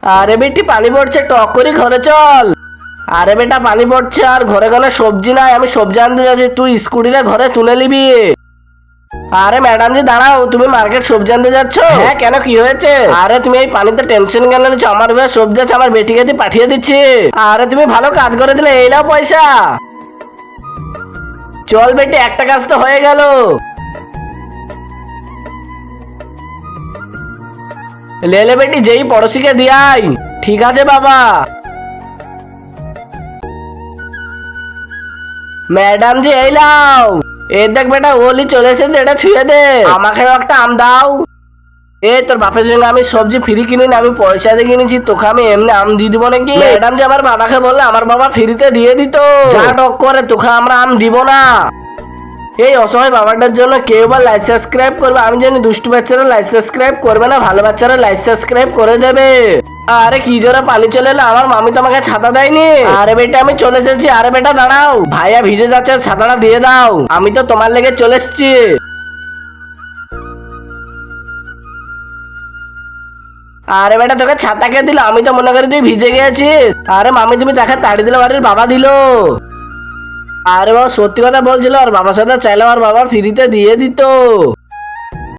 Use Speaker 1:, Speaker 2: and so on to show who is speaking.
Speaker 1: আরে বেটি পানি পড়ছে, টক করে ঘরে চল। আরে বেটা পানি পড়ছে আর ঘরে গেলে সবজি নাই, আমি সবজি আনতে যাচ্ছি, তুই স্কুটিটা ঘরে তুলে নিবি। আরে ম্যাডাম জি দাঁড়াও, তুমি মার্কেট সবজি আনতে যাচ্ছ? হ্যাঁ কেন কি হয়েছে? আরে তুমি এই পানিতে টেনশন কেন নিচ্ছ? আমার ভাই সবজি আছে, আমার বেটিকে দিয়ে পাঠিয়ে দিচ্ছি। আরে তুমি ভালো কাজ করে দিলে, এই নাও পয়সা। চল বেটি, একটা কাজ তো হয়ে গেল। লেলে বেটি যেই পড়োশিকে দিয়াই। ঠিক আছে বাবা। ম্যাডাম জি এই লাও। এ দেখ বেটা ওলি চলে এসেছে, এটা ছুঁয়ে দে। আমাকেও একটা আম দাও। এ তোর বাপের জন্য আমি সবজি ফ্রি কিনি না, আমি পয়সা দিয়ে কিনেছি, তোকে আমি এমনি আম দিয়ে দিব নাকি? ম্যাডাম যে আমার বাবাকে বললে, আমার বাবা ফ্রিতে দিয়ে দিত। যা টক করে, তোকে আমরা আম দিব না। এই অসহায় বাবাটার জন্য কেউ বা লাইক সাবস্ক্রাইব করবে? আমি জানি দুষ্টু বাচ্চারা লাইক সাবস্ক্রাইব করবে না, ভালো বাচ্চারা লাইক সাবস্ক্রাইব করে দেবে। আরে কি জোরে পানি চলে এলো, আমার মামি তো আমাকে ছাতা দেয়নি। আরে বেটা আমি চলে এসেছি। আরে বেটা দাঁড়াও, ভাইয়া ভিজে যাচ্ছে, ছাতাটা দিয়ে দাও, আমি তো তোমার লেগে চলে এসেছি। আরে বেটা তোকে ছাতা কে দিল? আমি তো মনে করি তুই ভিজে গেছিস। আরে মামি তুমি যাকে তাড়ি দিলে বাড়ির বাবা দিল। আরে বাবা সত্যি কথা বলছিল, আর বাবার সাথে চাইলে আমার বাবা ফ্রিতে দিয়ে দিত।